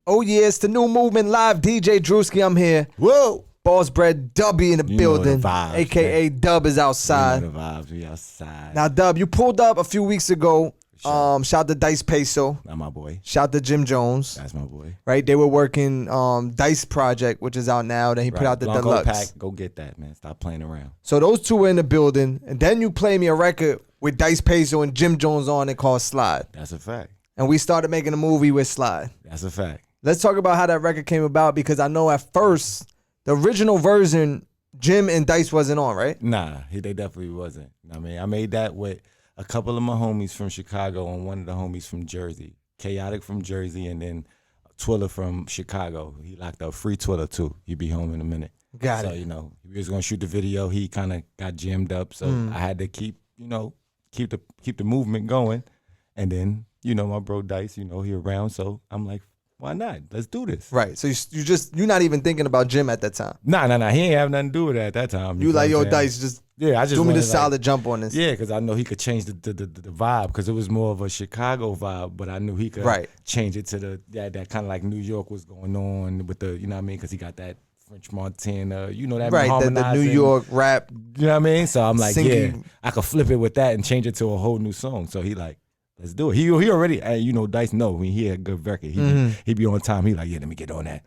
Oh yeah, it's the new movement live. DJ Drewski, I'm here. Whoa. BOSSBRED Dub in the building, vibes, aka man. Dub is outside. You know the vibes, we outside. Now, Dub, you pulled up a few weeks ago. Sure. Shout to Dyce Payso. Not my boy. Shout to Jim Jones. That's my boy. Right, they were working Dyce Project, which is out now. Then he put out the Blanco deluxe. Pack, go get that, man. Stop playing around. So those two were in the building, and then you play me a record with Dyce Payso and Jim Jones on it called Slide. That's a fact. And we started making a movie with Slide. That's a fact. Let's talk about how that record came about, because I know at first the original version Jim and Dyce wasn't on, right? Nah, they definitely wasn't. I mean, I made that with a couple of my homies from Chicago and one of the homies from Jersey. Chaotic from Jersey, and then Twiller from Chicago. He locked up. Free Twiller too. He'll be home in a minute. Got it. So, you know, we was gonna shoot the video. He kind of got jammed up, so I had to keep the movement going. And then, you know, my bro Dyce, you know, he around, so I'm like, why not? Let's do this. Right. So you're not even thinking about Jim at that time. Nah. He ain't have nothing to do with it at that time. You like, know yo, what I'm saying? Dyce, just Yeah, I just do me wanted, the solid jump on this. Yeah, because I know he could change the vibe, because it was more of a Chicago vibe, but I knew he could change it to that kind of like New York was going on with the, you know what I mean? Because he got that French Montana, you know, that Right, the New York rap. You know what I mean? So I'm like, singing. yeah, I could flip it with that and change it to a whole new song. So he like, let's do it. He already, you know, Dyce know when he had a good record. He be on time. He like, yeah, let me get on that.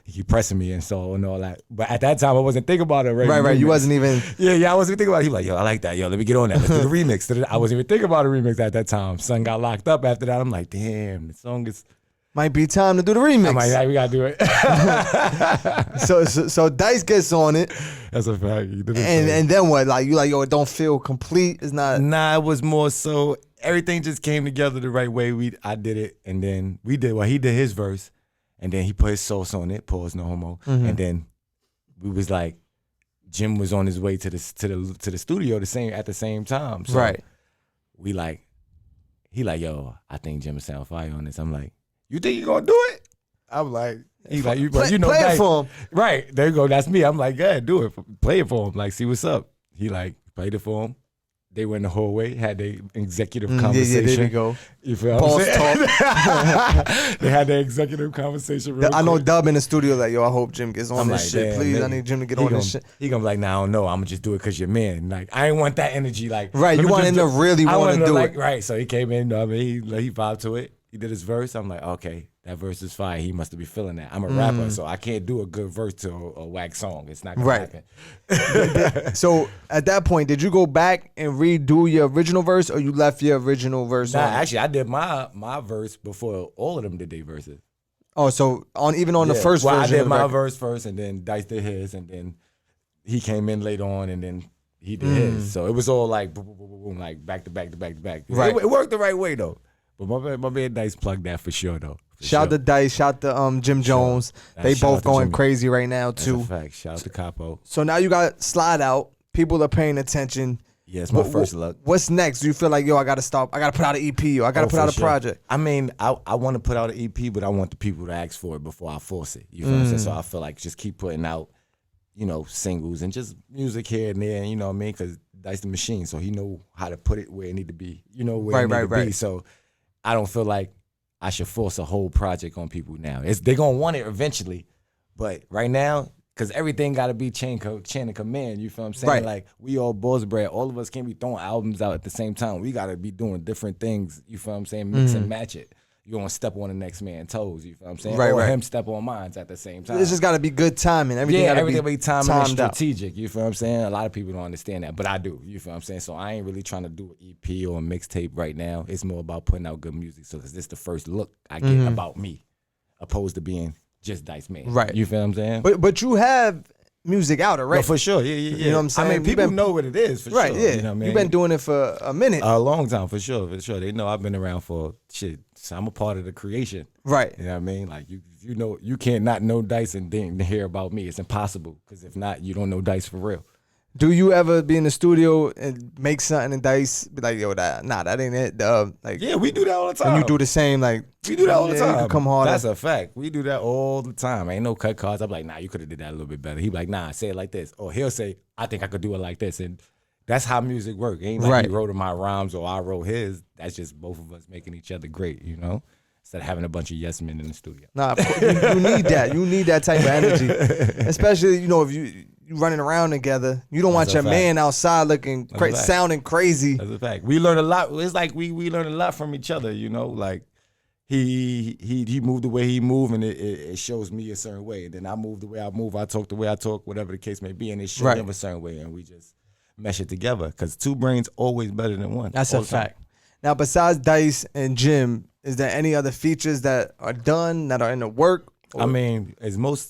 He keep pressing me and all that. But at that time, I wasn't thinking about it. Right. You wasn't even. Yeah. I wasn't thinking about it. He like, yo, I like that. Yo, let me get on that. Let's do the remix. I wasn't even thinking about a remix at that time. Son got locked up after that. I'm like, damn, the song is. Might be time to do the remix. I'm like, yeah, we gotta do so it. so Dyce gets on it. That's a fact. And then what? Like, you like, yo, it don't feel complete. It's not. Nah, it was more so everything just came together the right way. I did it, and then he did his verse, and then he put his sauce on it. Pause, no homo. And then we was like, Jim was on his way to the studio at the same time. So right. We like, he like, yo, I think Jim sound fire on this. I'm like, you think you gonna do it? I'm like, he's like, you know, play it for him. Right, there you go. That's me. I'm like, yeah, do it. Play it for him. Like, see what's up. He like played it for him. They went the whole way, had their executive conversation. Yeah, there we go. You feel Boss what I'm talk. They had their executive conversation real I know quick. Dub in the studio like, yo, I hope Jim gets on this shit. Damn, Please, nigga. I need Jim to get on this shit. He gonna be like, nah, I don't know. I'm gonna just do it because you're man. Like, I ain't want that energy. Like, Right, you want him to really want to do it. Right, so he came in, I mean, he vibed to it. He did his verse. I'm like, okay, that verse is fire. He must be feeling that. I'm a rapper, so I can't do a good verse to a whack song. It's not gonna happen. So at that point, did you go back and redo your original verse, or you left your original verse Nah, on? actually, I did my verse before all of them did their verses. Oh, so even on the first version I did of the my record. verse first, and then Dyce did his, and then he came in later on, and then he did his. So it was all like boom, boom, boom, boom, boom, like back to back to back to back. Right. It worked the right way though. But my man Dyce plugged that for sure though. Shout to Dyce, shout to Jim Jones. They Shout out both to going Jimmy. crazy right now That's too. a fact. Shout out to Capo. So now you got Slide out. People are paying attention. Yeah, it's my first look. What's next? Do you feel like, yo, I gotta stop? I gotta put out an EP, or I gotta put for out a sure. project? I mean, I want to put out an EP, but I want the people to ask for it before I force it. You feel what I'm saying? So I feel like just keep putting out, you know, singles and just music here and there. You know what I mean? Because Dyce the machine, so he know how to put it where it need to be. You know where it need to be. So I don't feel like I should force a whole project on people now. They're gonna want it eventually, but right now, because everything got to be chain of command. You feel what I'm saying? Right. Like, we all BOSSBRED. All of us can't be throwing albums out at the same time. We got to be doing different things. You feel what I'm saying? Mix and match it. You don't step on the next man's toes. You feel what I'm saying? Right, or right. him step on mine at the same time. It's just gotta be good timing. Everything gotta be timing and timed out. strategic. You feel what I'm saying? A lot of people don't understand that, but I do. You feel what I'm saying? So I ain't really trying to do an EP or a mixtape right now. It's more about putting out good music. So this is the first look I get about me, opposed to being just Dyce Man. Right. You feel what I'm saying? But you have music out already. No, for sure. Yeah. You know what I'm saying? I mean, people know what it is, for right, sure. yeah. You know what I mean? You've been doing it for a minute. A long time, for sure. They know I've been around for shit. So I'm a part of the creation. Right. You know what I mean? Like, you know, you can't not know Dyce and then hear about me. It's impossible. Because if not, you don't know Dyce for real. Do you ever be in the studio and make something and Dyce be like, yo, that ain't it. Like, Yeah, we do that all the time. and you do the same, like, We do that all the yeah, time. you can come harder. That's a fact. We do that all the time. Ain't no cut cards. I'm like, nah, you could have did that a little bit better. He be like, nah, say it like this. Or he'll say, I think I could do it like this. And that's how music works. Ain't like Right. he wrote my rhymes or I wrote his. That's just both of us making each other great, you know? instead of having a bunch of yes men in the studio. Nah, you need that. You need that type of energy, especially if you running around together. You don't want your man outside looking sounding crazy. That's a fact. We learn a lot. It's like we learn a lot from each other. Like he moved the way he moved, and it shows me a certain way. And then I move the way I move. I talk the way I talk, whatever the case may be, and it shows him a certain way, and we just mesh it together. Because two brains always better than one. That's a fact. Now, besides Dyce and Jim, is there any other features that are done that are in the work? I mean,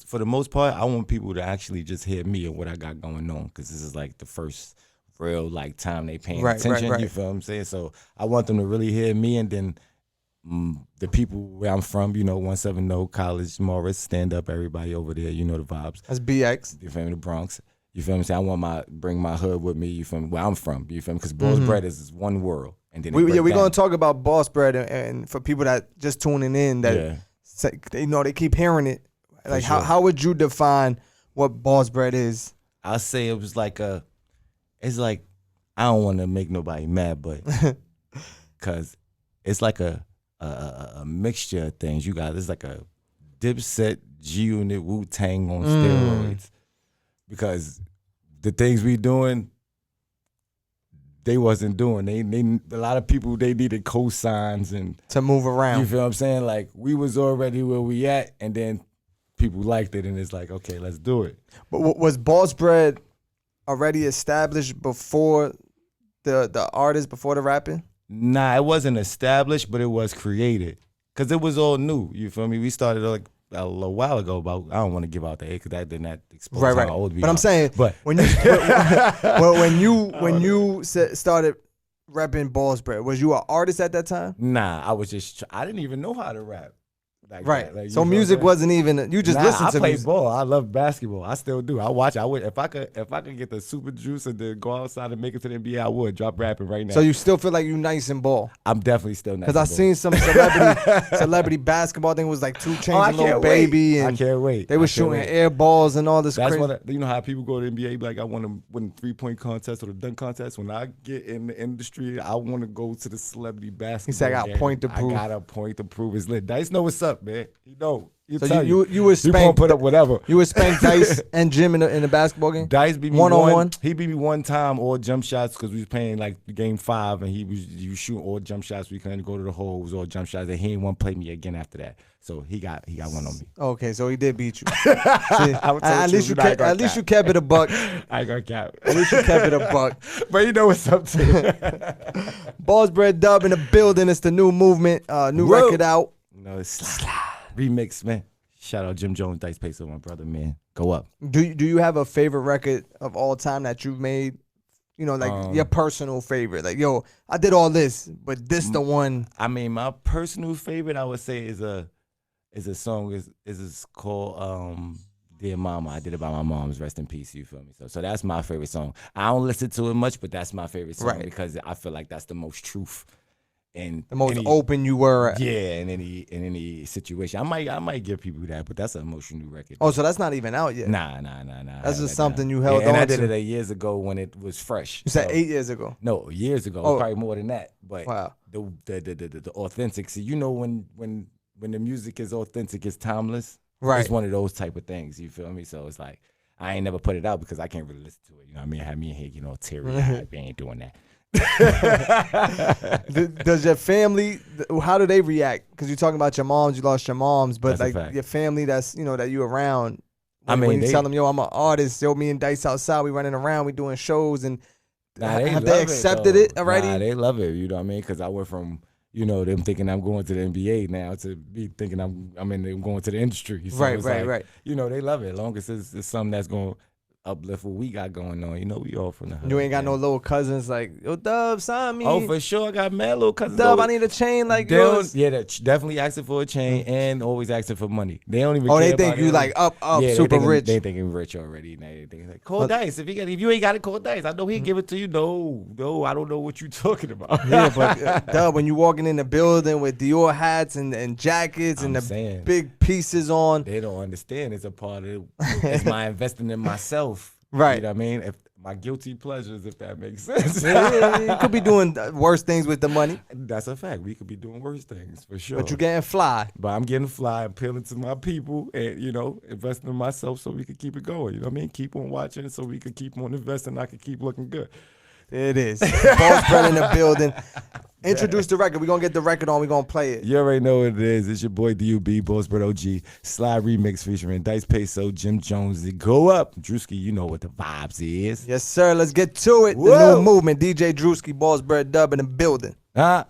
for the most part, I want people to actually just hear me and what I got going on, because this is like the first real time they paying attention. Right. You feel what I'm saying? So I want them to really hear me, and then the people where I'm from, 170 College, Morris, stand up, everybody over there, you know the vibes. That's BX. You feel me? The Bronx. You feel me? I want bring my hood with me. You feel me? Where I'm from. You feel me? Because BOSSBRED is one world. And then we're gonna talk about BOSSBRED, and for people that just tuning in that they keep hearing it. Like how would you define what BOSSBRED is? I'll say it was like it's like, I don't want to make nobody mad, but because it's like a mixture of things. It's like a Dipset, G-Unit, Wu-Tang on steroids. Because the things we doing, they wasn't doing. A lot of people, they needed cosigns and to move around. You feel what I'm saying? Like, we was already where we at, and then people liked it, and it's like, okay, let's do it. But was BOSSBRED already established before the artist, before the rapping? Nah, it wasn't established, but it was created. Because it was all new. You feel me? We started like a little while ago, but I don't want to give out the age because that did not expose how old we are. But I'm saying, when you started rapping BOSSBRED, was you an artist at that time? Nah, I didn't even know how to rap. Like so music wasn't even, you just listened to I play music. ball. I love basketball. I still do. I watch. I would if I could get the super juice and then go outside and make it to the NBA, I would drop rapping right now. So you still feel like you nice in ball? I'm definitely still nice. Because I seen some celebrity basketball. I think it was like 2 Chainz and Lil Baby, and I can't wait. They were shooting air balls and all this. That's crazy. what you know how people go to the NBA, be like, I want to win 3-point contest or the dunk contest. When I get in the industry, I want to go to the celebrity basketball. He said, I got a point to prove. I got a point to prove. It's lit. Dyce know what's up, man. He know. So you would spank, gonna put up whatever. You would spank Dyce and Jim in the basketball game? Dyce beat me one-on-one? He beat me one time, all jump shots, because we was playing like game 5, and you shooting all jump shots. We couldn't go to the hole. It was all jump shots, and he ain't want to play me again after that. So he got one on me. Okay, so he did beat you. See, at least you kept it a buck. I ain't gonna cap. At least you kept it a buck. But you know what's up too. BOSSBRED Dub in the building. It's the new movement, new record out. No, it's remix, man. Shout out Jim Jones, Dyce, payso, my brother, man. Go up. Do you have a favorite record of all time that you've made? Like your personal favorite. Like, yo, I did all this, but this the one. I mean, my personal favorite, I would say, is a song is called Dear Mama. I did it by my mom's. Rest in peace. You feel me? So that's my favorite song. I don't listen to it much, but that's my favorite song because I feel like that's the most truth. And the most open you were. In any situation. I might give people that, but that's an emotional record. Oh, so that's not even out yet? Nah. That's just something you held on to. And I did it years ago when it was fresh. You said 8 years ago? No, years ago. Probably more than that. But wow. The authentic. See, when the music is authentic, it's timeless. Right. It's one of those type of things. You feel me? So it's like, I ain't never put it out because I can't really listen to it. You know what I mean? Have me in here, teary-eyed. We ain't doing that. Does your family, how do they react? Because you're talking about your moms, you lost your moms, but that's like your family that you around. When you tell them, yo, I'm an artist, yo, me and Dyce outside, we running around, we doing shows, and have they accepted it already? Nah, they love it. You know what I mean? Because I went from them thinking I'm going to the NBA now to be thinking I'm going to the industry. So right. They love it. As long as it's something that's going to uplift what we got going on. We all from the hood. You ain't got no little cousins like, yo, Dub, sign me. Oh, for sure. I got mad little cousins. Dub, I need a chain like yours. Yeah, they're definitely asking for a chain and always asking for money. They don't even care they think you like up, super rich. They thinking rich already. They think like, call Dyce. If you ain't got it, call Dyce. I know he'll give it to you. No, I don't know what you talking about. Yeah, but Dub, when you walking in the building with Dior hats and jackets and the big pieces on. They don't understand. It's a part of it's my investing in myself. Right. You know what I mean? my guilty pleasures, if that makes sense. You could be doing worse things with the money. That's a fact. We could be doing worse things for sure. But you're getting fly. But I'm getting fly, appealing to my people, and investing in myself so we can keep it going. You know what I mean? Keep on watching so we can keep on investing. I can keep looking good. There it is. BOSSBRED in the building. Introduce the record. We're going to get the record on. We're going to play it. You already know what it is. It's your boy DUB, BOSSBRED OG. Slide remix featuring Dyce, Payso, Jim Jones. Go up. Drewski, you know what the vibes is. Yes, sir. Let's get to it. Whoa. The new movement. DJ Drewski, BOSSBRED Dub in the building. Huh?